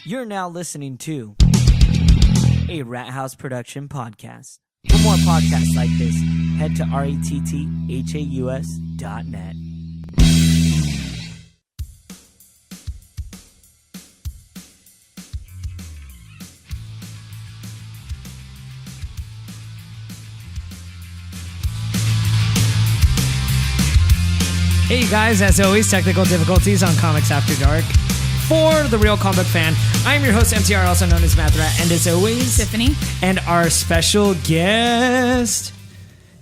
You're now listening to a Rat House production podcast. For more podcasts like this, head to RATTHAUS.net. Hey you guys, as always, technical difficulties on Comics After Dark. For the real comic fan, I'm your host, MTR, also known as Matt Ratt, and as always, Tiffany. And our special guest,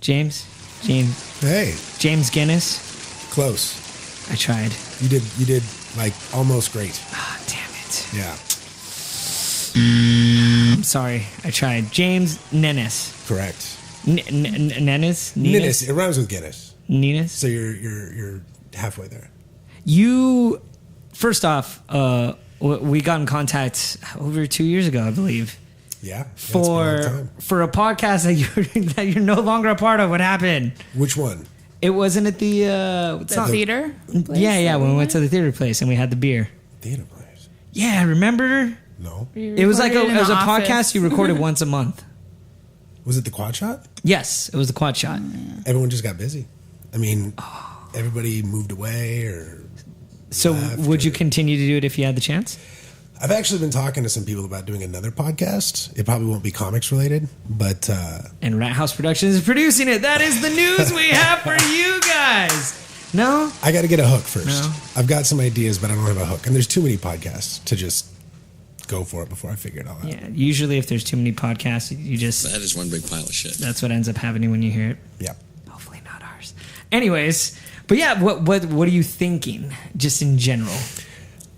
James. Hey. James Ninness. Close. I tried. You did like almost great. Ah, damn it. Yeah. I'm sorry. I tried. James Ninness. Correct. Ninness? Ninness. It rhymes with Guinness. Ninness. So you're halfway there. You, first off, we got in contact over 2 years ago, I believe. Yeah. For a podcast that you're no longer a part of. What happened? Which one? It wasn't at the theater place? Yeah, when we went to the theater place and we had the beer. Theater place? Yeah, remember? No. It was like it was a podcast you recorded once a month. Was it the Quad Shot? Yes, it was the Quad Shot. Everyone just got busy. I mean, everybody moved away or So would you continue to do it if you had the chance? I've actually been talking to some people about doing another podcast. It probably won't be comics related, but... and Rat House Productions is producing it. That is the news we have for you guys. No? I got to get a hook first. No. I've got some ideas, but I don't have a hook. And there's too many podcasts to just go for it before I figure it all out. Yeah, usually if there's too many podcasts, you just... That is one big pile of shit. That's what ends up happening when you hear it. Yeah. Hopefully not ours. Anyways, but yeah, what are you thinking, just in general?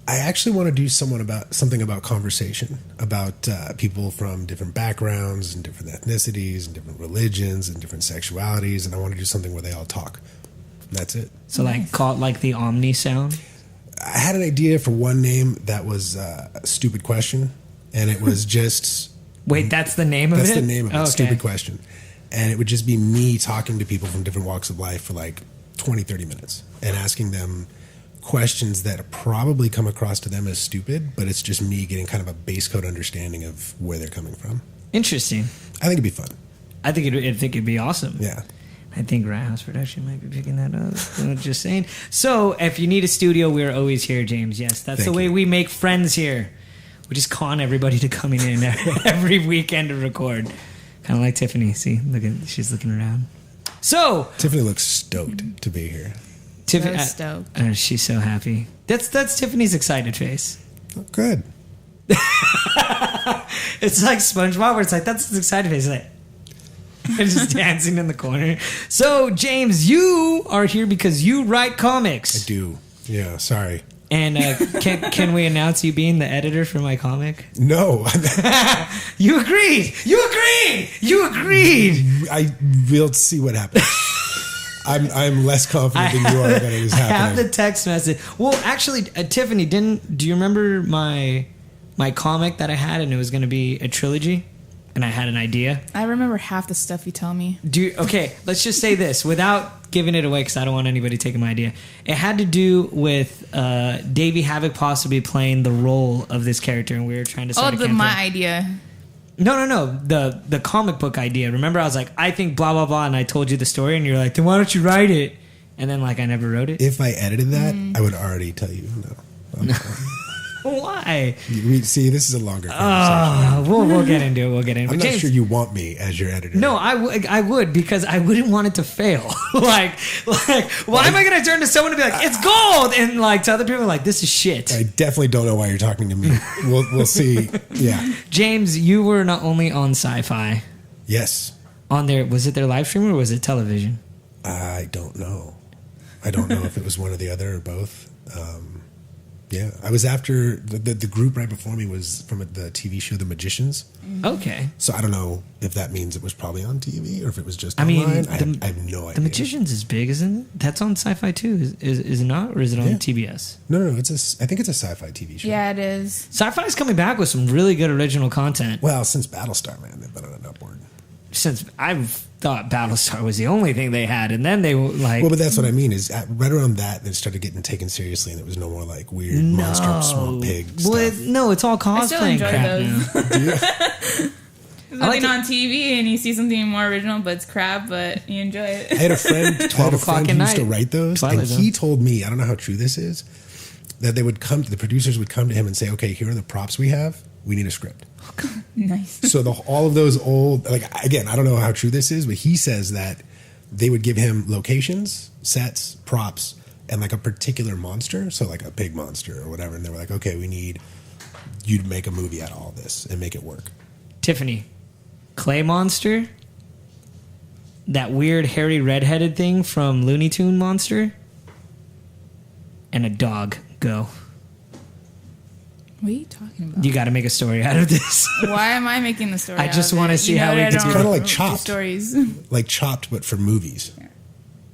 I actually want to do something about conversation, about people from different backgrounds and different ethnicities and different religions and different sexualities, and I want to do something where they all talk. And that's it. So like call it like the Omni sound? I had an idea for one name that was a stupid question, and it was just... Wait, that's the name of it? That's the name of it, okay. Stupid question. And it would just be me talking to people from different walks of life for like 20, 30 minutes and asking them questions that probably come across to them as stupid, but it's just me getting kind of a base code understanding of where they're coming from. Interesting. I think it'd be fun. I think it'd be awesome. Yeah. I think Rat House Production might be picking that up. Just saying. So, if you need a studio, we're always here, James. Yes, that's the way we make friends here. We just con everybody to coming in every weekend to record. Kind of like Tiffany. See, she's looking around. So Tiffany looks stoked to be here. Tiffany, so stoked. She's so happy. That's Tiffany's excited face. Oh, good. It's like SpongeBob, where it's like that's his excited face. Like, just dancing in the corner. So, James, you are here because you write comics. I do. Yeah, sorry. And can we announce you being the editor for my comic? No. You agreed. We'll see what happens. I'm less confident than you are that it is happening. I have the text message. Well, actually, Tiffany, do you remember my comic that I had, and it was going to be a trilogy? And I had an idea. I remember half the stuff you tell me. Okay, let's just say this without giving it away because I don't want anybody taking my idea. It had to do with Davey Havoc possibly playing the role of this character, and we were trying to start a campaign. My idea. No. The comic book idea. Remember, I was like, I think blah, blah, blah, and I told you the story, and you're like, then why don't you write it? And then, like, I never wrote it. If I edited that, I would already tell you no. Why? See, this is a longer conversation. We'll get into it. I'm not sure you want me as your editor. No, I would because I wouldn't want it to fail. like, why am I going to turn to someone and be like, it's gold? And like to other people, like, this is shit. I definitely don't know why you're talking to me. We'll see. Yeah. James, you were not only on Sci-Fi. Yes. Was it their live stream or was it television? I don't know. I don't know if it was one or the other or both. Yeah, I was after the group right before me was from the TV show The Magicians. Okay. So I don't know if that means it was probably on TV or if it was just online. I have no idea. The Magicians is big, isn't it? That's on Sci-Fi too, is it not? Or is it on TBS? No. I think it's a sci-fi TV show. Yeah, it is. Sci-Fi is coming back with some really good original content. Well, since Battlestar, man, they've been on an upward. since I've thought Battlestar was the only thing they had, and then they like. Well, but that's what I mean is right around that they started getting taken seriously, and there was no more like weird monster swamp pig stuff. No, it's all cosplay crap now. There's nothing on TV, and you see something more original, but it's crap, but you enjoy it. I had a friend, 12 o'clock at who night. used to write those, and he told me, I don't know how true this is, that they would come, the producers would come to him and say, okay, here are the props we have. We need a script. Nice. So all of those old, like, again, I don't know how true this is, but he says that they would give him locations, sets, props, and like a particular monster. So like a pig monster or whatever. And they were like, okay, we need you to make a movie out of all this and make it work. Tiffany, clay monster, that weird hairy redheaded thing from Looney Tune monster, and a dog. Go. What are you talking about? You got to make a story out of this. Why am I making the story? I just want to see how we can It's do kind of it. like Chopped. Stories. Like Chopped, but for movies. Yeah.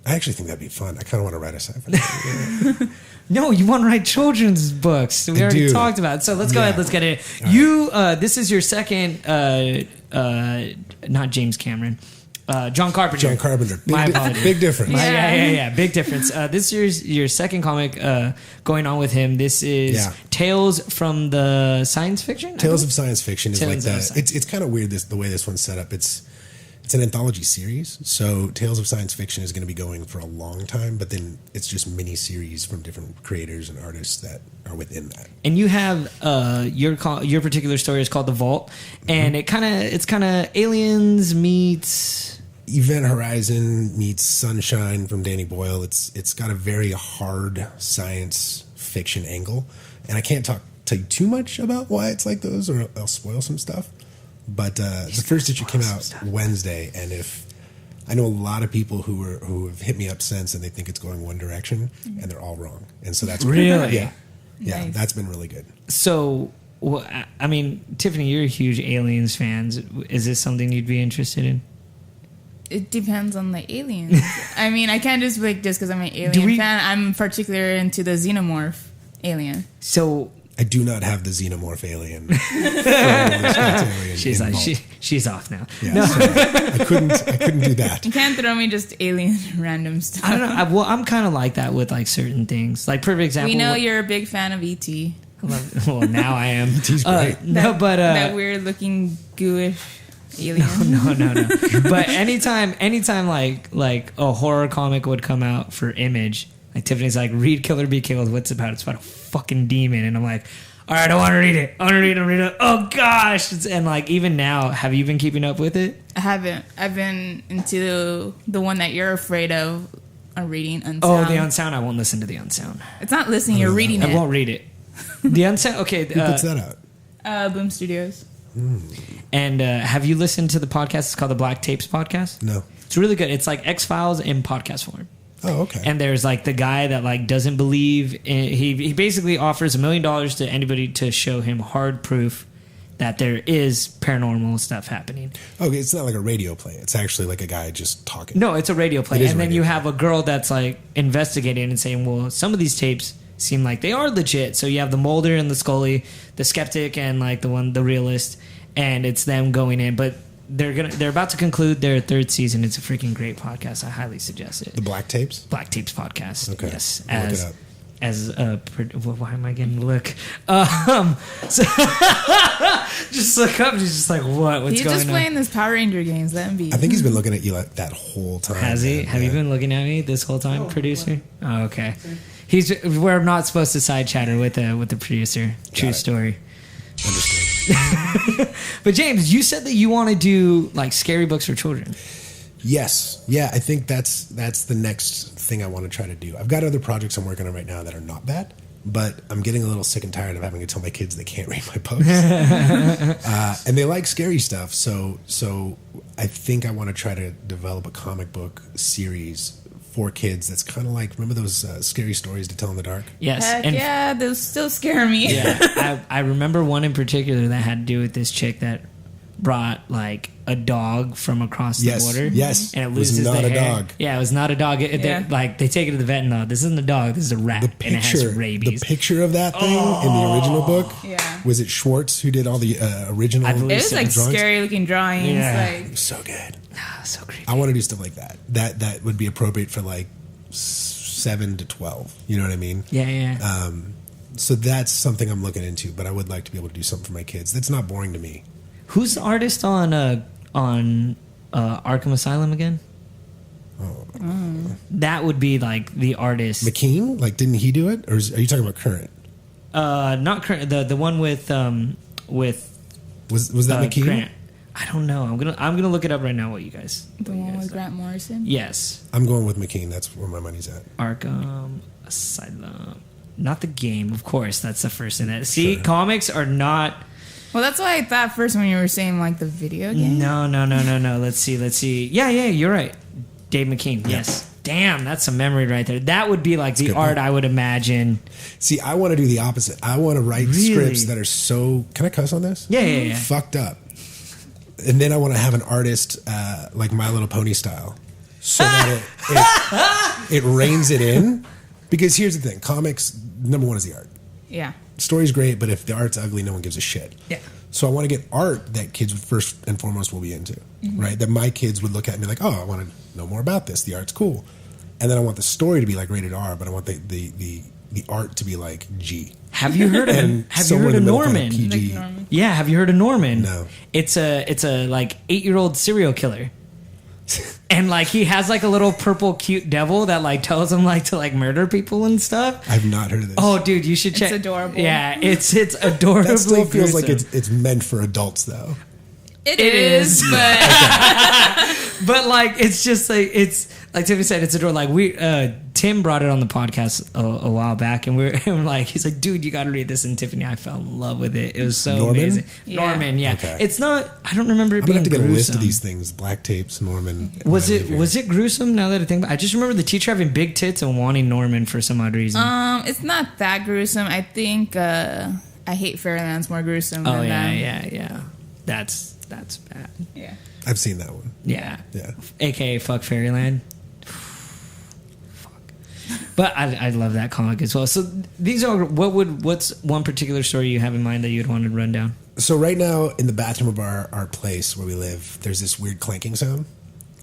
I actually think that'd be fun. I kind of want to write a sci-fi. No, you want to write children's books. We already do. talked about it. So let's go ahead. Let's get it. You, this is your second, not James Cameron, John Carpenter. John Carpenter. My apologies. Big difference. Yeah. Big difference. This is your second comic going on with him. This is Tales from the Science Fiction? Tales of Science Fiction is Tales like of that. Science. It's kind of weird the way this one's set up. It's an anthology series. So Tales of Science Fiction is going to be going for a long time, but then it's just mini series from different creators and artists that are within that. And you have your particular story is called The Vault, and it's kind of Aliens meets Event Horizon meets Sunshine from Danny Boyle. It's got a very hard science fiction angle, and I can't tell you too much about why it's like those, or I'll spoil some stuff. But the first issue came out Wednesday, and I know a lot of people who have hit me up since, and they think it's going one direction, and they're all wrong. And so that's really yeah, Nice. that's been really good. So. Well, I mean, Tiffany, you're a huge Aliens fan. Is this something you'd be interested in? It depends on the aliens. I mean, I can't just like just because I'm an alien fan. I'm particular into the xenomorph alien. So I do not have the xenomorph alien. she's like she's off now. Yeah, No. so I couldn't do that. You can't throw me just alien random stuff. I don't know. Well, I'm kind of like that with like certain things. Like perfect example. We know you're a big fan of E.T. Well, now I am. He's great. That weird looking gooish alien. No. But anytime like a horror comic would come out for Image, like Tiffany's like, read Kill or Be Killed. What's it about? It's about a fucking demon. And I'm like, all right, I want to read it. Oh gosh. And like even now, have you been keeping up with it? I haven't. I've been into the one that you're afraid of. I'm reading Unsound. Oh, the Unsound. I won't listen to the Unsound. It's not listening. You're reading it. I won't read it. The Unsound. Okay. Who puts that out? Boom Studios. And have you listened to the podcast? It's called the Black Tapes Podcast. No. It's really good. It's like X-Files in podcast form. Oh, okay. And there's like the guy that like doesn't believe he basically offers $1 million to anybody to show him hard proof that there is paranormal stuff happening. Okay, it's not like a radio play. It's actually like a guy just talking. No, it's a radio play. It is And then radio you play. have a girl that's like investigating and saying, well, some of these tapes seem like they are legit. So you have the Mulder and the Scully, the skeptic and like the realist, and it's them going in. But they're about to conclude their third season. It's a freaking great podcast. I highly suggest it. The Black Tapes? Black Tapes Podcast. Okay. Yes. I'll look it up. Why am I getting the look? So just look up. He's just like, what's He's going just on? playing this Power Ranger games. Let him be. I think he's been looking at you like that whole time. Has he? man. Have you been looking at me this whole time, producer? Oh, okay. We're not supposed to side chatter with the producer. True story. Understood. But James, you said that you want to do like scary books for children. Yes. Yeah, I think that's the next thing I want to try to do. I've got other projects I'm working on right now that are not that, but I'm getting a little sick and tired of having to tell my kids they can't read my books. And they like scary stuff, so I think I want to try to develop a comic book series for kids that's kind of like, remember those scary stories to tell in the dark? Yes. Heck and yeah, those still scare me. yeah, I remember one in particular that had to do with this chick that brought like a dog from across the border. Yes, and it was loses not the a hair. dog. Yeah, it was not a dog. Like they take it to the vet and this isn't a dog. This is a rat, and it has rabies. The picture of that thing in the original book. Yeah. Was it Schwartz who did all the original? It was like drawings? scary looking drawings. Yeah. Like, It was so good. So creepy. I want to do stuff like that. That would be appropriate for like 7 to 12. You know what I mean? Yeah. So that's something I'm looking into. But I would like to be able to do something for my kids. That's not boring to me. Who's the artist on Arkham Asylum again? That would be like the artist. McKean? Like, didn't he do it? Or are you talking about current? Not current. The one with Was that McKean? Grant. I don't know. I'm gonna look it up right now. What you guys? the one with Grant Morrison? Yes. I'm going with McKean. That's where my money's at. Arkham Asylum. Not the game, of course. That's the first thing. See, Sure. comics are not. Well, that's why I thought first when you were saying like the video game. No. Let's see. Yeah. You're right. Dave McKean. Yes. Damn, that's a memory right there. That would be like the art point. I would imagine. See, I want to do the opposite. I want to write scripts that are so... Can I cuss on this? Yeah. Fucked up. And then I want to have an artist like My Little Pony style. So that it reins it in. Because here's the thing. Comics, number one is the art. Yeah. Story's great, but if the art's ugly, no one gives a shit. Yeah. So I want to get art that kids would first and foremost will be into, right? That my kids would look at and be like, oh, I want to know more about this. The art's cool. And then I want the story to be like rated R, but I want the art to be like G. Have you heard of Norman? PG. Like Norman. Yeah, have you heard of Norman? No. It's a like 8-year-old serial killer. And like he has like a little purple cute devil that like tells him like to like murder people and stuff. I've not heard of this. Oh, dude, you should check. It's adorable. Yeah, it's adorable. That still feels like it's meant for adults, though. It is, but but like it's just like it's like Tiffany said, it's adorable. Like Tim brought it on the podcast a while back, and we're like, he's like, dude, you got to read this. And Tiffany, I fell in love with it. It was so Norman? amazing. Yeah. Norman, yeah. Okay. It's not. I don't remember it I'm being gonna have to get gruesome. a list of these things: Black Tapes, Norman. Was it gruesome? Now that I think about it, I just remember the teacher having big tits and wanting Norman for some odd reason. it's not that gruesome. I think I Hate Fairyland's more gruesome. Oh than yeah. That's bad. Yeah. I've seen that one. Yeah. Yeah. AKA Fuck Fairyland. Fuck. But I love that comic as well. So these are what's one particular story you have in mind that you'd want to run down? So right now in the bathroom of our place where we live, there's this weird clanking sound.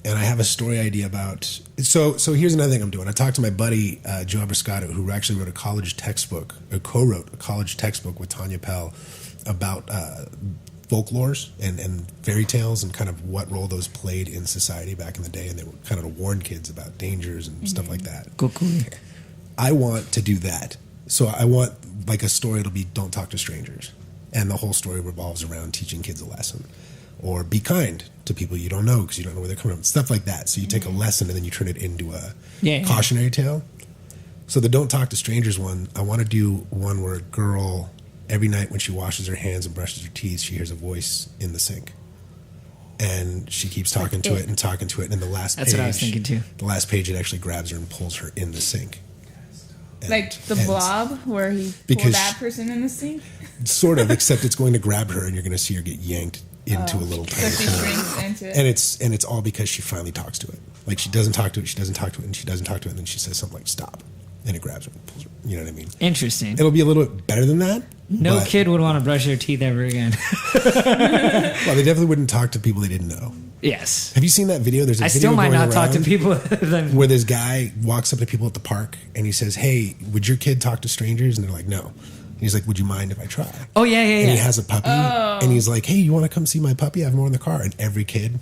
And I have a story idea about... So here's another thing I'm doing. I talked to my buddy, Joe Abriscato, who actually wrote a college textbook, or co-wrote a college textbook with Tanya Pell about folklores and fairy tales and kind of what role those played in society back in the day. And they were kind of to warn kids about dangers and stuff like that. Cool. I want to do that. So I want like a story that'll be don't talk to strangers. And the whole story revolves around teaching kids a lesson. Or be kind to people you don't know because you don't know where they're coming from. Stuff like that. So you take a lesson and then you turn it into a cautionary tale. So the don't talk to strangers one, I want to do one where a girl, every night when she washes her hands and brushes her teeth, she hears a voice in the sink. And she keeps talking to it and talking to it. And the last That's page, what I was thinking too. The last page, it actually grabs her and pulls her in the sink. And Like the ends. Blob, where he Because pulled that person in the sink. Sort of, except it's going to grab her and you're going to see her get yanked into a little So tiny she corner. shrinks into it. And it's all because she finally talks to it. Like she doesn't talk to it, she doesn't talk to it, and she doesn't talk to it, and then she says something like "stop," and it grabs her and pulls her. You know what I mean? Interesting. It'll be a little bit better than that. No but- kid would want to brush their teeth ever again. Well, they definitely wouldn't talk to people they didn't know. Yes. Have you seen that video? There's a I video still might going not talk to around people than where this guy walks up to people at the park and he says, "Hey, would your kid talk to strangers?" And they're like, "No." And he's like, "Would you mind if I try?" Oh yeah. And he has a puppy, and he's like, "Hey, you want to come see my puppy? I have more in the car." And every kid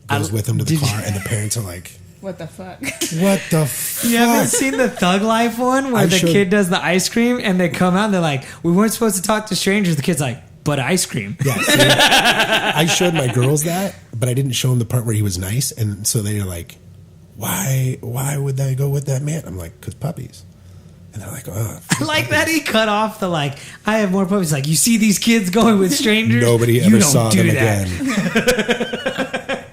goes with him to the Did you- car, and the parents are like, What the fuck? "What the fuck?" You haven't seen the Thug Life one where I the showed- kid does the ice cream and they come out and they're like, "We weren't supposed to talk to strangers." The kid's like, "But ice cream." Yeah, see, I showed my girls that, but I didn't show them the part where he was nice, and so they were like, "Why would they go with that man?" I'm like, "'Cause puppies." And they're like, "Oh, I like that he cut off the like, "I have more puppies." Like, you see these kids going with strangers. nobody You ever don't saw do them that. again."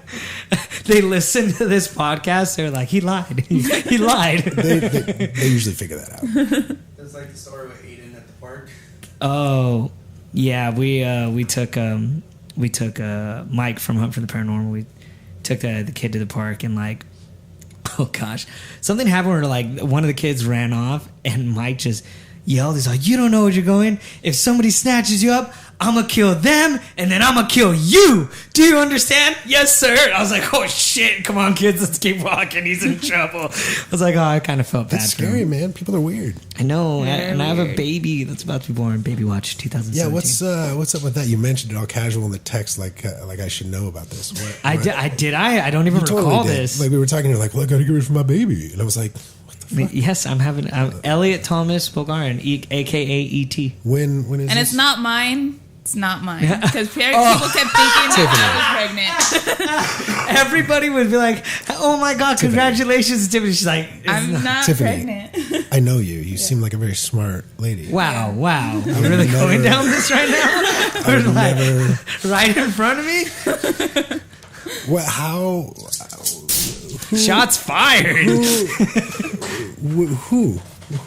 They listen to this podcast. They're like, "He lied. He lied." They usually figure that out. It's like the story with Aiden at the park. Oh, yeah. We took Mike from Hunt for the Paranormal. We took the kid to the park and like, oh gosh, something happened where like one of the kids ran off and Mike just yelled, he's like, you don't know where you're going. If somebody snatches you up, I'm going to kill them, and then I'm going to kill you. Do you understand? Yes, sir. I was like, oh, shit. Come on, kids. Let's keep walking. He's in trouble. I was like, oh, I kind of felt bad. It's scary, man. People are weird. I know. And I have a baby that's about to be born. Baby watch 2017. Yeah, what's up with that? You mentioned it all casual in the text like I should know about this. I don't even recall this. Like we were talking, you're like, well, I got to get rid of my baby. And I was like, yes, I'm Elliot Thomas Bulgarian, a.k.a. E.T. When is and this? It's not mine. It's not mine. Because people kept thinking that I was pregnant. Everybody would be like, oh my God, congratulations, Tiffany. She's like, I'm not Tiffany, pregnant. I know you. You seem like a very smart lady. Wow. You're really going down this right now? Right in front of me? Well, how? Shots fired.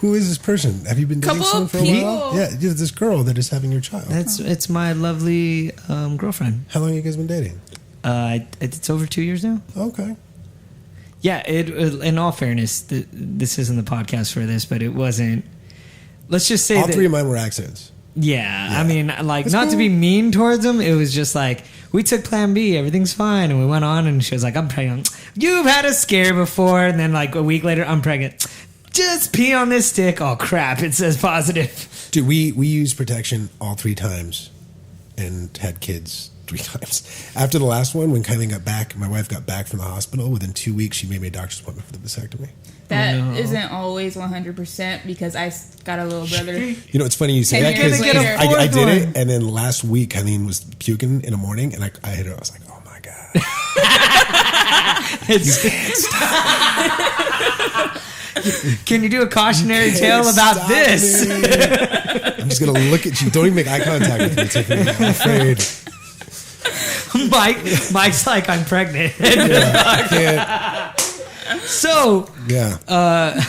Who is this person? Have you been dating someone for a while? Yeah, this girl that is having your child. It's my lovely girlfriend. How long have you guys been dating? It's over 2 years now. Okay. Yeah, in all fairness, this isn't the podcast for this, but it wasn't. Let's just say all three of mine were accidents. Yeah, I mean, like, that's not cool. To be mean towards them. It was just like, we took plan B, everything's fine. And we went on, and she was like, I'm pregnant. You've had a scare before. And then, like, a week later, I'm pregnant. Just pee on this stick. Oh, crap, it says positive. Dude, we used protection all 3 times and had kids 3 times. After the last one, when Kylie got back, my wife got back from the hospital, within 2 weeks, she made me a doctor's appointment for the vasectomy. That isn't always 100% because I got a little brother. You know, it's funny you say that because I did it, and then last week, Eileen was puking in the morning, and I hit her. I was like, oh my God. You can't stop. Can you do a cautionary tale about this? I'm just going to look at you. Don't even make eye contact with me, Tiffany. I'm afraid. Mike's like, I'm pregnant. Yeah, I can't. So, yeah.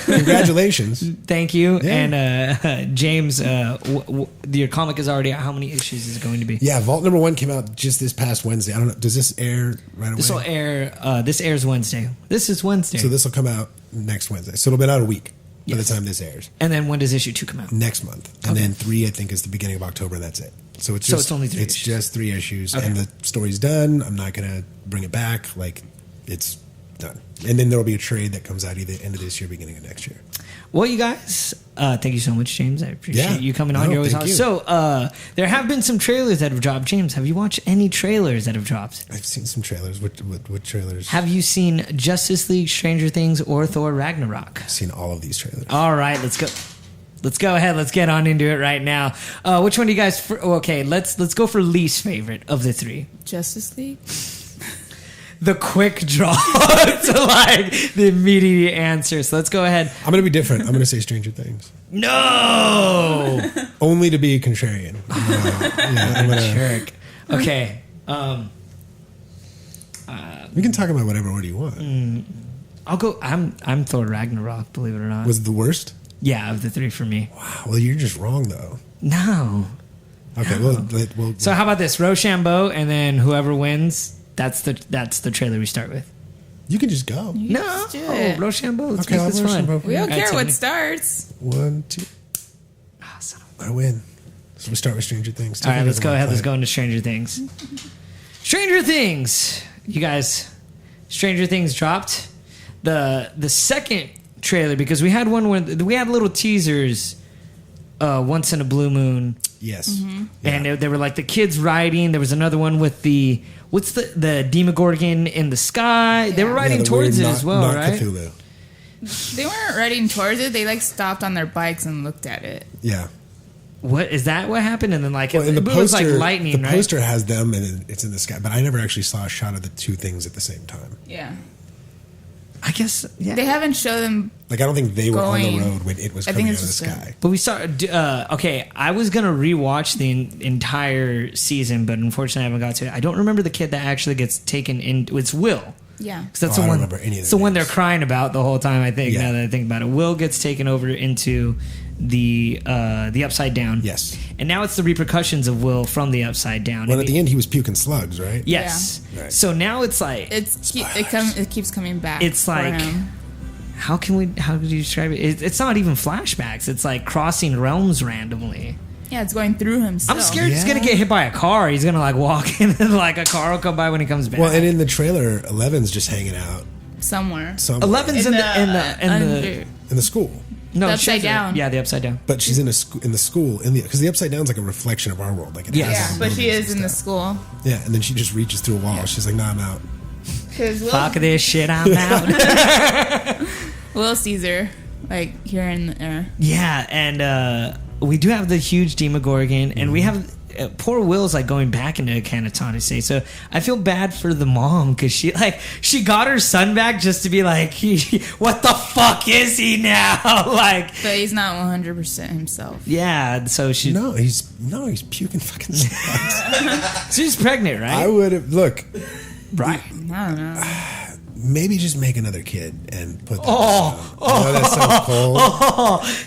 Congratulations. Thank you. Yeah. And James, your comic is already out. How many issues is it going to be? Yeah, Vault number 1 came out just this past Wednesday. I don't know. Does this air right away? This will air. This airs Wednesday. This is Wednesday. So this will come out next Wednesday. So it'll be out a week by the time this airs. And then when does issue 2 come out? Next month. And then 3, I think, is the beginning of October, and that's it. So it's only 3 issues. It's just 3 issues. Okay. And the story's done. I'm not going to bring it back. Like, it's done. And then there will be a trade that comes out either end of this year, beginning of next year. Well, you guys, thank you so much, James. I appreciate you coming on. You're always awesome. So, there have been some trailers that have dropped. James, have you watched any trailers that have dropped? I've seen some trailers. What trailers? Have you seen Justice League, Stranger Things, or Thor Ragnarok? I've seen all of these trailers. All right, let's go. Let's go ahead. Let's get on into it right now. Which one do you guys? Okay, let's go for least favorite of the 3. Justice League. The quick draw to like the immediate answer. So let's go ahead. I'm going to be different. I'm going to say Stranger Things. No! Only to be contrarian. I'm gonna jerk. Okay. We can talk about whatever order you want. I'll go. I'm Thor Ragnarok, believe it or not. Was it the worst? Yeah, of the 3 for me. Wow. Well, you're just wrong, though. No. Okay, no. Well, so how about this? Rochambeau, and then whoever wins... That's the trailer we start with. You can just go. Rochambeau. Let's make this fun. We don't care what starts. 1, 2. Awesome. I win. So we start with Stranger Things. All right, let's go ahead. Let's go into Stranger Things. Stranger Things. You guys, Stranger Things dropped the second trailer because we had one where we had little teasers. Once in a Blue Moon. Yes. Mm-hmm. Yeah. And they were like the kids riding. There was another one with the Demogorgon in the sky. Yeah. They were riding towards it as well, right? Cthulhu. They weren't riding towards it. They like stopped on their bikes and looked at it. Yeah. What is that? What happened? And then like in the poster, was like lightning. The poster has them and it's in the sky, but I never actually saw a shot of the 2 things at the same time. Yeah. I guess they haven't shown them. Like I don't think they were on the road when it was coming out of the sky. But we saw. Okay, I was gonna rewatch the entire season, but unfortunately, I haven't got to it. I don't remember the kid that actually gets taken in. It's Will. Yeah, because that's the one. It's the one they're crying about the whole time. I think now that I think about it, Will gets taken over into the Upside Down. Yes, and now it's the repercussions of Will from the Upside Down. Well, at the end, he was puking slugs, right? Yes. Yeah. Right. So now it's like it keeps coming back. It's like how could you describe it? It's not even flashbacks. It's like crossing realms randomly. Yeah, it's going through himself. I'm scared he's gonna get hit by a car. He's gonna like walk in and like a car will come by when he comes back. Well, and in the trailer, Eleven's just hanging out somewhere. 11's in the school. No, the upside down. Yeah, the upside down. But she's in the school because the upside down is like a reflection of our world. Like but she is in the school. Yeah, and then she just reaches through a wall. Yeah. She's like, "Nah, I'm out." Fuck this shit, I'm out. Will Caesar, like here in there. Yeah, and we do have the huge Demogorgon, and we have poor Will's like going back into Kanatani State. So I feel bad for the mom because she got her son back just to be like, what the fuck is he now? Like, but he's not 100% himself. Yeah, so he's puking fucking slugs. She's pregnant, right? I would have right. I don't know. Maybe just make another kid and put that I know that sounds cold.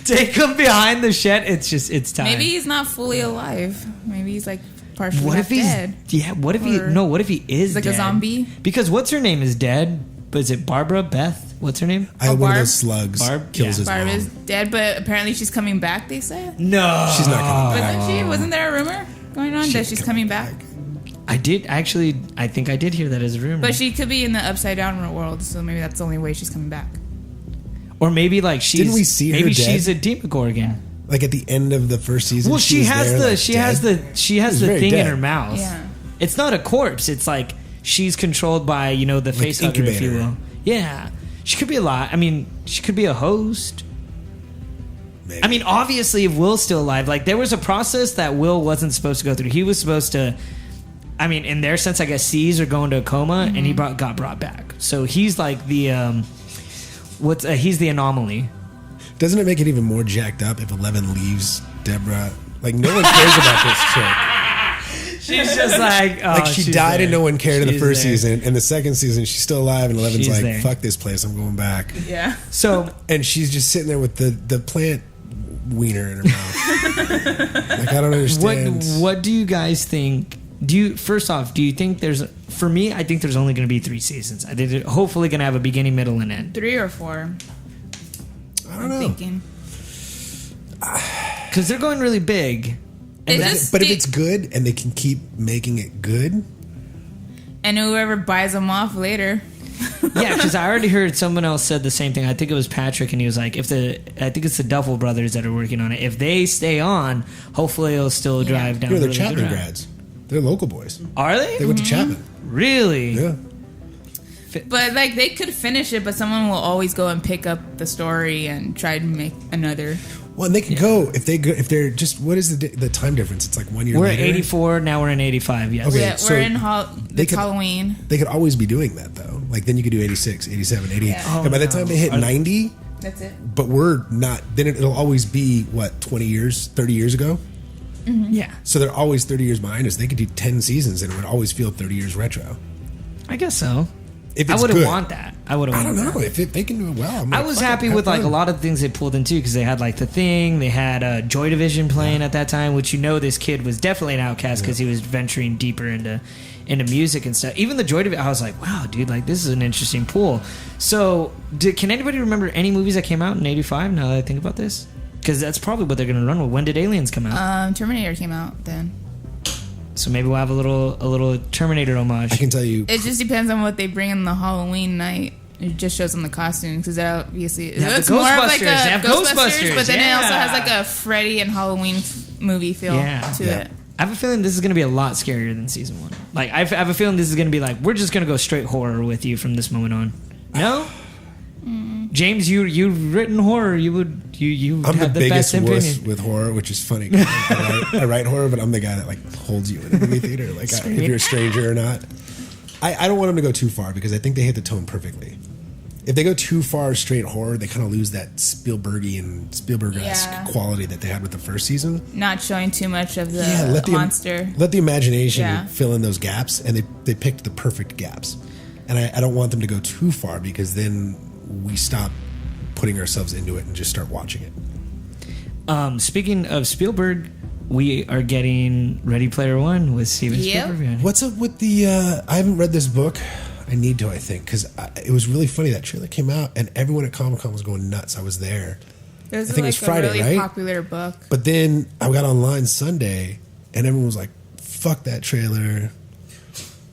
Take him behind the shed. It's time. Maybe he's not fully alive. Maybe he's like partially what if he's dead. Yeah, what if what if he is like dead? A zombie? Because what's her name is dead. But is it Barbara? Beth? What's her name? One of those slugs kills his Barb mom. is dead, but apparently she's coming back, they say. No. She's not coming back. Wasn't there a rumor going on that she's coming back? I think I did hear that as a rumor. But she could be in the upside down world, so maybe that's the only way she's coming back. Or maybe like she's Didn't we see her maybe dead? She's a Demogorgon. Like at the end of the first season. Well, she has the thing in her mouth. Yeah. It's not a corpse. It's like she's controlled by, the face hugger, if you will. Yeah. She could be a lot. I mean, she could be a host. Maybe. I mean, obviously, if Will's still alive, like there was a process that Will wasn't supposed to go through. He was supposed to, I mean, in their sense, I guess, seize or go into a coma, and he got brought back. So he's like the he's the anomaly. Doesn't it make it even more jacked up if 11 leaves Deborah? Like no one cares about this chick. She's just like she died and no one cared in the first season. In the second season, she's still alive, and 11's like, there. Fuck this place, I'm going back. Yeah. So and she's just sitting there with the plant wiener in her mouth. Like I don't understand. What do you guys think? First off, do you think for me, I think there's only going to be 3 seasons. I think hopefully going to have a beginning, middle, and end. 3 or 4. I don't know. Thinking. Because they're going really big. But if it's good and they can keep making it good. And whoever buys them off later. Yeah, because I already heard someone else said the same thing. I think it was Patrick, and he was like, I think it's the Duffel brothers that are working on it. If they stay on, hopefully it'll still drive down. They're Chapman grads. They're local boys. Are they? They went to Chapman. Really? Yeah. But like they could finish it, but someone will always go and pick up the story and try to make another. Well, and they can go if they're just what is the time difference? It's like 1 year. We're later. at 84 now. We're in 85. Yes. Okay, we're in Halloween. They could always be doing that though. Like then you could do 86, 87, 88, and by the time they hit 90, that's it. But we're not. Then it'll always be what 20 years, 30 years ago. Mm-hmm. Yeah. So they're always 30 years behind us. They could do 10 seasons and it would always feel 30 years retro. I guess so. If it's I wouldn't good. want that. I don't know. If they can do it well. I was happy with like a lot of things they pulled into because they had like The Thing. They had Joy Division playing at that time, which this kid was definitely an outcast because he was venturing deeper into music and stuff. Even the Joy Division, I was like, wow, dude, like this is an interesting pool. So can anybody remember any movies that came out in 85 now that I think about this? Because that's probably what they're going to run with. When did Aliens come out? Terminator came out then. So maybe we'll have a little Terminator homage. I can tell you. It just depends on what they bring in the Halloween night. It just shows them the costumes because obviously it the looks more of like a Ghostbusters, but then it also has like a Freddy and Halloween movie feel to it. I have a feeling this is going to be a lot scarier than season 1. Like I have a feeling this is going to be like we're just going to go straight horror with you from this moment on. No. James, you've written horror. You I'm have the the biggest best wuss opinion. with horror, which is funny. I write horror, but I'm the guy that like holds you in the movie theater, like if you're a stranger or not. I don't want them to go too far because I think they hit the tone perfectly. If they go too far straight horror, they kind of lose that Spielberg-esque quality that they had with the first season. Not showing too much of the monster. Let the imagination fill in those gaps, and they picked the perfect gaps. And I don't want them to go too far because then we stop putting ourselves into it and just start watching it. Speaking of Spielberg, we are getting Ready Player One with Steven Spielberg. What's up with the? I haven't read this book. I I need to, I think, because it was really funny. That trailer came out, and everyone at Comic-Con was going nuts. I was there. There's I think like it was Friday, a really right? popular book. But then I got online Sunday, and everyone was like, fuck that trailer.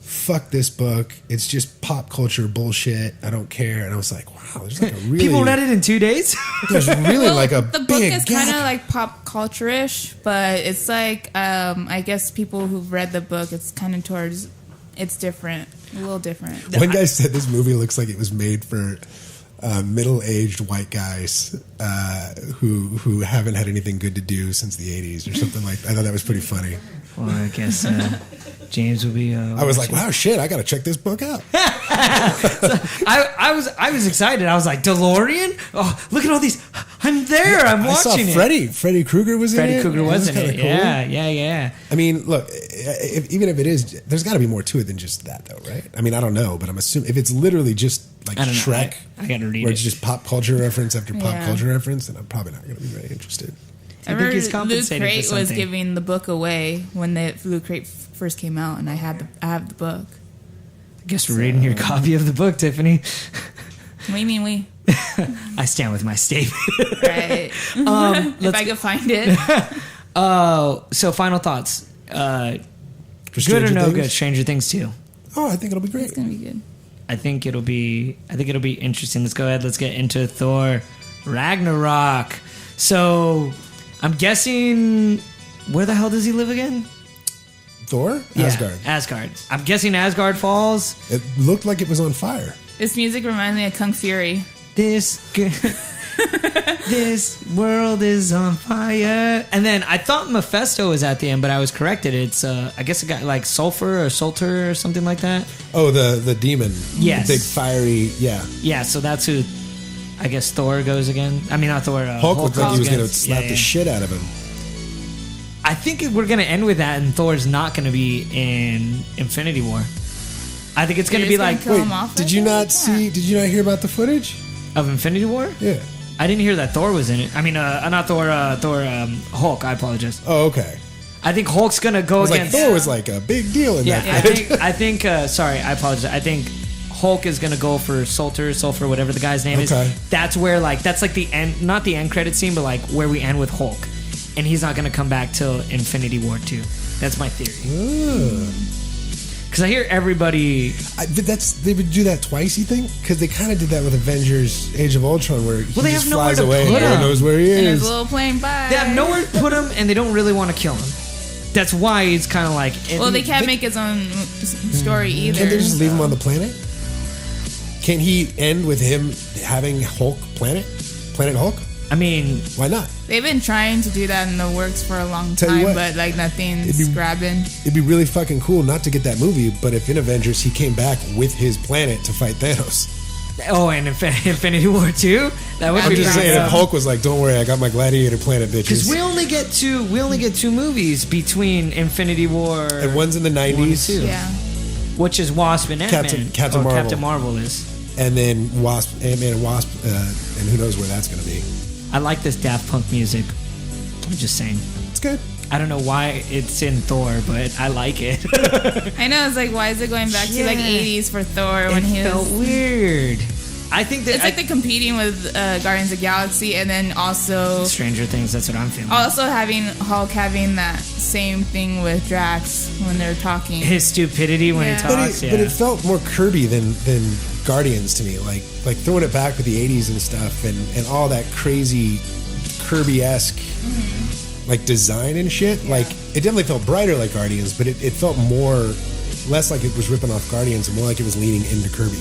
Fuck this book. It's just pop culture bullshit. I don't care. And I was like, wow, there's like a really... People read it in 2 days? There's really like a the book big is gap. kind of like pop culture-ish, but it's like, I guess people who've read the book, it's kind of towards... It's different. A little different. One guy said this movie looks like it was made for middle-aged white guys who haven't had anything good to do since the 80s or something like that. I thought that was pretty funny. Well, I guess James will be... I was like, wow, shit, I got to check this book out. I was excited. I was like, DeLorean? Oh, look at all these. I'm there. I'm watching it. Freddy Krueger was in it. Freddy Krueger was in it. Cool. Yeah. I mean, look, even if it is, there's got to be more to it than just that, though, right? I mean, I don't know, but I'm assuming if it's literally just like Shrek, I got to read where it. it's just pop culture reference after pop culture reference, then I'm probably not going to be very interested. I think he's compensated Loot Crate for was something. giving the book away when the Loot Crate first came out, and I have the book. I guess we're reading your copy of the book, Tiffany. What do you mean we? I stand with my statement. Right. If I could find it. So final thoughts. Good Stranger or no Things? good? Stranger Things 2. Oh, I think it'll be great. It's gonna be good. I think it'll be interesting. Let's go ahead. Let's get into Thor Ragnarok. So I'm guessing, where the hell does he live again? Thor? Yeah, Asgard. Asgard. I'm guessing Asgard falls. It looked like it was on fire. This music reminds me of Kung Fury. This world is on fire. And then I thought Mephisto was at the end, but I was corrected. It's I guess a guy like Sulfur or Sulter or something like that. Oh, the demon. Yes. The big fiery, yeah. Yeah, so that's who I guess Thor goes again. I mean, not Thor. Hulk looked like he was going to against- slap the shit out of him. I think we're going to end with that, and Thor's not going to be in Infinity War. I think it's going to be like kill him off Did right you there? not see? Did you not hear about the footage? of Infinity War. Yeah. I didn't hear that Thor was in it. I mean, not Thor. Hulk. I apologize. Oh, okay. I think Hulk's going to go It was like against. Thor was like a big deal in Yeah, that. I think. Sorry, I apologize. I think Hulk is gonna go for Sulfur, whatever the guy's name Okay. is. That's where that's like the end, not the end credit scene, but like where we end with Hulk, and he's not gonna come back till Infinity War 2. That's my theory. Because I hear everybody. They would do that twice, you think? Because they kind of did that with Avengers: Age of Ultron, where he they just have nowhere flies to away and put no one him. knows where he And his is. little plane, bye. They have nowhere to put him, and they don't really want to kill him. That's why it's kind of like. Well, they can't make his own story either. Can't they just leave him on the planet? Can he end with him having Hulk Planet Hulk? I mean, Why not? They've been trying to do that in the works for a long Tell you time, what, but like nothing's it'd be- grabbing. It'd be really fucking cool not to get that movie, but if in Avengers he came back with his planet to fight Thanos. oh, and Infinity War 2. That would I'm be just saying, awesome. if Hulk was like, "Don't worry, I got my gladiator planet, Because bitches," we only get two movies between Infinity War and one's in the 90s, 2. Yeah. which is Wasp and Ant-Man. Captain Marvel. Captain Marvel is. and then Ant-Man and Wasp, and who knows where that's going to be. I like this Daft Punk music. I'm just saying. It's good. I don't know why it's in Thor, but I like it. I know, it's like, why is it going back to like Yeah. 80s for Thor when It he felt was... weird. I think that It's like they're competing with Guardians of the Galaxy, and then also Stranger Things. That's what I'm feeling. having Hulk having that same thing with Drax when they're talking. His stupidity when he Yeah. talks. But it felt more Kirby than Guardians to me. Like throwing it back with the 80s and stuff, and all that crazy Kirby-esque like design and shit. Like it definitely felt brighter like Guardians, but it felt less like it was ripping off Guardians and more like it was leaning into Kirby.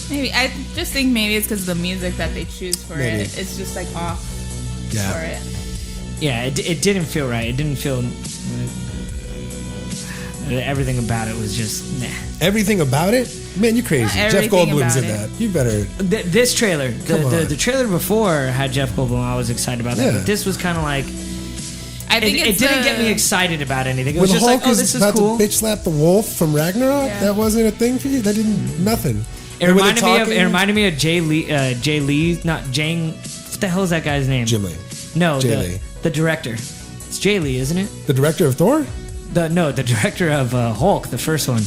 Maybe I just think maybe it's because of the music that they choose for Maybe. it. It's just like off Yeah. for it. Yeah, it didn't feel right. It didn't feel. Everything about it was just nah. Everything about it, man, you crazy. Not Jeff everything Goldblum's about in it. that. You better. This trailer, Come on. the trailer before had Jeff Goldblum. I was excited about that, Yeah. but this was kind of like I think it didn't get me excited about anything. It When was just Hulk like, oh, this is about cool. to bitch slap the wolf from Ragnarok, Yeah. that wasn't a thing for you. That didn't nothing. It And when reminded they're me of talking- it reminded me of Jay Lee, not Jane. What the hell is that guy's name? Jim Lee, No, Jay Lee. the director. It's Jay Lee, isn't it? the director of Thor. The director of Hulk, the first one.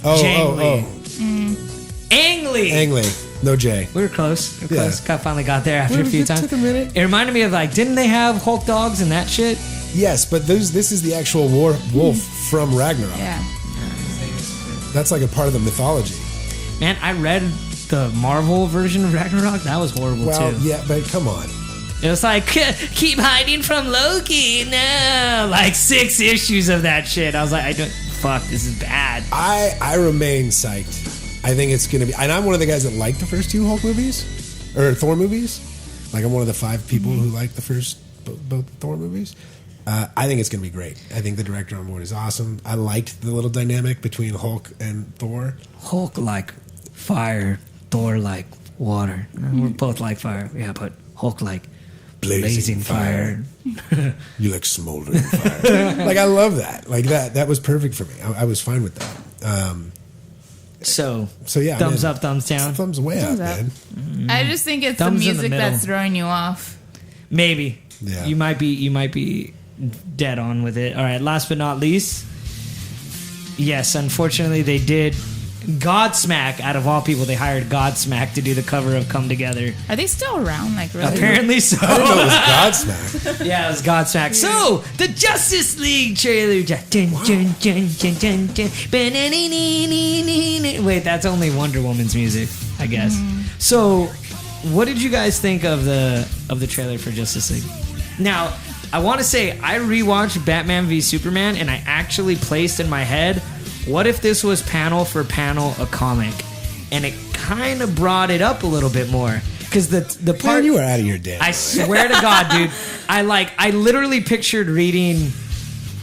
Oh, Jang oh, Lee. oh. Ang Lee. No J. We were close. We were close. Finally got there after a Well, few it times. took a minute. It reminded me of didn't they have Hulk dogs and that shit? Yes, but this is the actual wolf from Ragnarok. Yeah. That's like a part of the mythology. Man, I read the Marvel version of Ragnarok. That was horrible Well, too. yeah, but come on. It was like, keep hiding from Loki. No. 6 issues of that shit. I was like, fuck, this is bad. I remain psyched. I think it's going to be... And I'm one of the guys that like the first 2 Hulk movies. Or Thor movies. I'm one of the 5 people who like the first... both Thor movies. I think it's going to be great. I think the director on board is awesome. I liked the little dynamic between Hulk and Thor. Hulk like fire. Thor like water. We're both like fire. Yeah, but Hulk like... blazing fire. You like smoldering fire. I love that. That was perfect for me. I was fine with that. So yeah, thumbs up, thumbs down. Thumbs way Thumbs up, up. man. I just think it's Thumbs the in the music middle. that's throwing you off. Maybe. Yeah. You might be dead on with it. All right, last but not least. Yes, unfortunately they did Godsmack, out of all people, they hired Godsmack to do the cover of Come Together. Are they still around? Really? Apparently so. I didn't know it was Godsmack. Yeah, it was Godsmack. So, the Justice League trailer. Dun, dun, dun, dun, dun, dun. Wait, that's only Wonder Woman's music, I guess. So, what did you guys think of the trailer for Justice League? Now, I want to say I rewatched Batman v Superman, and I actually placed in my head, what if this was panel for panel a comic? And it kind of brought it up a little bit more. Because the part... Man, you were out of your damn I swear to God, dude. I literally pictured reading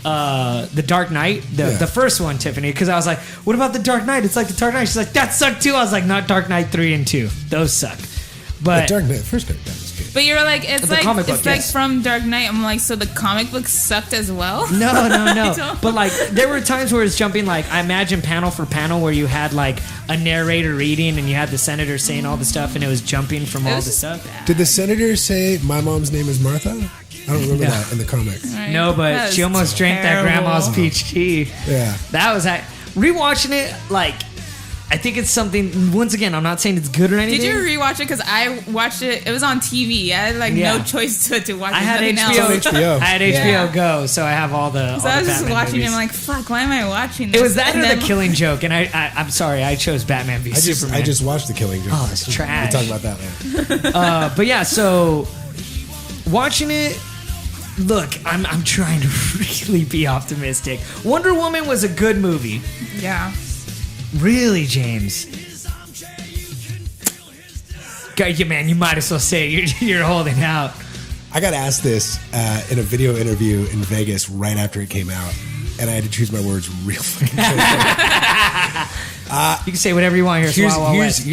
The Dark Knight, the first one, Tiffany, because I was like, what about The Dark Knight? It's like The Dark Knight. She's like, that sucked too. I was like, not Dark Knight 3 and 2. Those suck. But The Dark Knight, first Dark Knight was good. But you're like, it's The like comic book, it's like yes. from Dark Knight. I'm like, so the comic book sucked as well? No. But there were times where it's jumping, I imagine panel for panel where you had a narrator reading and you had the senator saying all the stuff and it was jumping from all the stuff. Did the senator say, my mom's name is Martha? I don't remember that in the comics. Right. No, but That she was almost drank that terrible. grandma's peach tea. Yeah. That was rewatching it. I think it's something. Once again, I'm not saying it's good or anything. Did you rewatch it? Because I watched it. It was on TV. I had no choice to watch it. I had nothing HBO. else. HBO. I had HBO Go, so I have all the. So all I was the just Batman watching movies. it. I'm like, fuck, why am I watching this? It was that And or then- the Killing Joke, and I'm sorry, I chose Batman v Superman. I just watched The Killing Joke. Oh, it's trash. We'll talk about that later. But yeah, so watching it. Look, I'm trying to really be optimistic. Wonder Woman was a good movie. Yeah. Really, James? Yeah, man, you might as well say you're holding out. I got asked this in a video interview in Vegas right after it came out, and I had to choose my words real fucking You can say whatever you want here.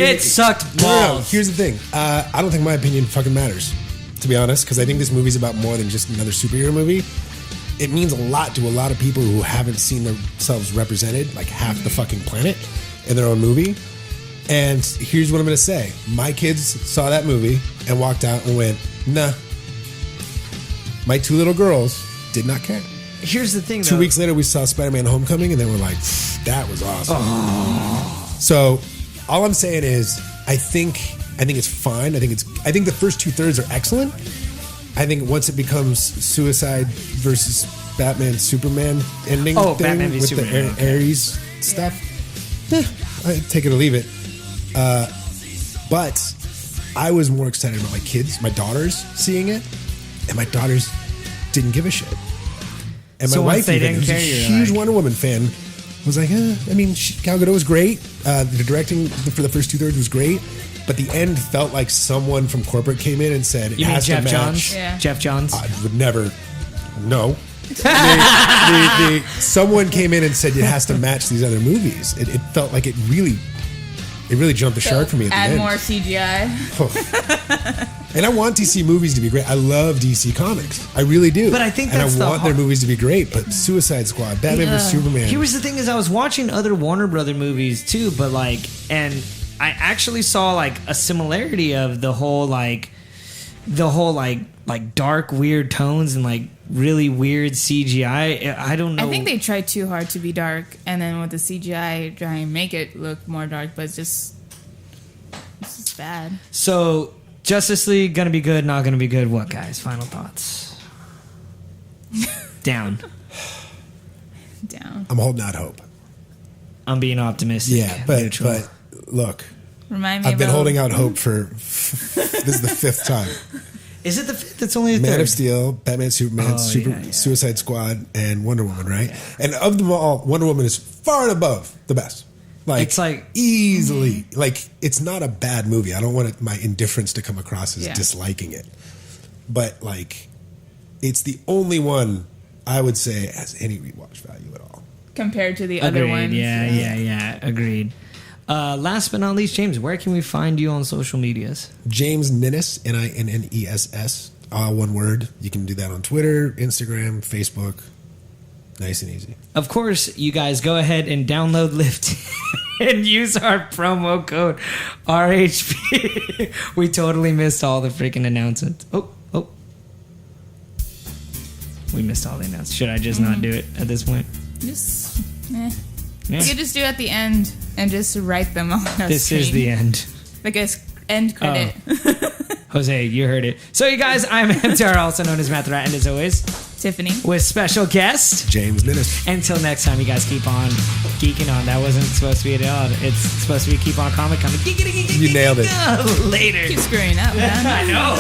It sucked balls. No, here's the thing. I don't think my opinion fucking matters, to be honest, because I think this movie's about more than just another superhero movie. It means a lot to a lot of people who haven't seen themselves represented, half the fucking planet, in their own movie. And here's what I'm going to say. My kids saw that movie and walked out and went, nah. My 2 little girls did not care. Here's the thing, though. 2 weeks later, we saw Spider-Man Homecoming, and they were like, that was awesome. Oh. So all I'm saying is I think it's fine. I think the first 2/3 are excellent. I think once it becomes Suicide versus Batman Superman ending thing Batman v with Superman, the Ares stuff, I take it or leave it. But I was more excited about my daughters seeing it, and my daughters didn't give a shit. And my So once wife, they even, didn't who's a care, you're huge like- Wonder Woman fan, was like, Gal Gadot was great. The directing for the first 2/3 was great. But the end felt like someone from corporate came in and said, it You mean has Jeff to match. Johns? Yeah. Jeff Johns? I would never. No. Someone came in and said it has to match these other movies. It felt like it really jumped the shark for me at the Add end. more CGI. And I want DC movies to be great. I love DC Comics. I really do. But I think and that's the I want their movies to be great. But Suicide Squad, Batman vs Superman. Here was the thing: is I was watching other Warner Brother movies too, but and I actually saw a similarity of the whole dark weird tones and really weird CGI. I don't know. I think they tried too hard to be dark, and then with the CGI, try and make it look more dark, but it's just bad. So, Justice League, gonna be good, not gonna be good. What, guys? Final thoughts? Down. Down. I'm holding out hope. I'm being optimistic. Yeah, but look. Remind me I've been holding out hope for... this is the 5th time. Is it the 5th? It's only the 3rd. Man of Steel, Batman, Superman, Suicide Squad, and Wonder Woman, right? Yeah. And of them all, Wonder Woman is far and above the best. Like, it's like easily. Like, it's not a bad movie. I don't want my indifference to come across as disliking it. But, like, it's the only one I would say has any rewatch value at all. Compared to the other ones. Yeah. Agreed. Last but not least, James, where can we find you on social medias? James Ninness, Ninness, all one word. You can do that on Twitter, Instagram, Facebook. Nice and easy. Of course, you guys go ahead and download Lyft and use our promo code RHP. We totally missed all the freaking announcements. Oh. We missed all the announcements. Should I just not do it at this point? Just, Yeah. You could just do it at the end and just write them on the This screen. is the end. Like a end credit. Oh. Jose, you heard it. So, you guys, I'm MTR, also known as Matt the Rat, and as always, Tiffany. With special guest, James Ninness. Until next time, you guys keep on geeking on. That wasn't supposed to be it at all. It's supposed to be keep on comic. You nailed it. Later. Keep screwing up, man. I know.